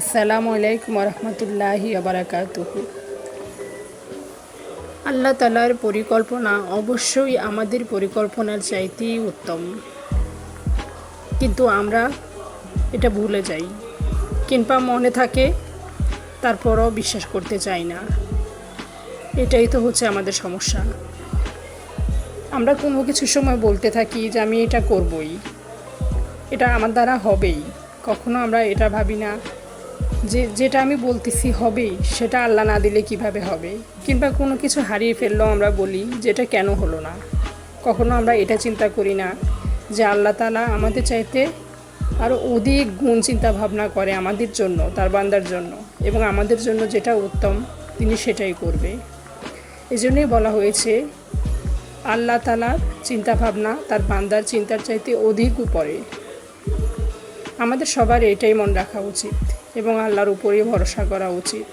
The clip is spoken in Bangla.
আসসালামু আলাইকুম রহমতুল্লাহি বারাকাতুহু। আল্লাহ তাআলার পরিকল্পনা অবশ্যই আমাদের পরিকল্পনার চাইতেই উত্তম, কিন্তু আমরা এটা ভুলে যাই কিংবা মনে থাকে তারপরও বিশ্বাস করতে চাই না। এটাই তো হচ্ছে আমাদের সমস্যা। আমরা কোনো কিছু সময় বলতে থাকি যে আমি এটা করবই, এটা আমার দ্বারা হবেই। কখনো আমরা এটা ভাবি না যে যেটা আমি বলতেছি হবেই, সেটা আল্লাহ না দিলে কিভাবে হবে। কিংবা কোনো কিছু হারিয়ে ফেললেও আমরা বলি যেটা কেন হলো না। কখনো আমরা এটা চিন্তা করি না যে আল্লাহ তাআলা আমাদের চাইতে আরও অধিক গুণ চিন্তা ভাবনা করে আমাদের জন্য, তার বান্দার জন্য, এবং আমাদের জন্য যেটা উত্তম তিনি সেটাই করবে। এজন্যই বলা হয়েছে আল্লাহ তাআলার চিন্তা ভাবনা তার বান্দার চিন্তার চাইতে অধিক উপরে। আমাদের সবার এটাই মনে রাখা উচিত এবং আল্লাহর উপরেই ভরসা করা উচিত।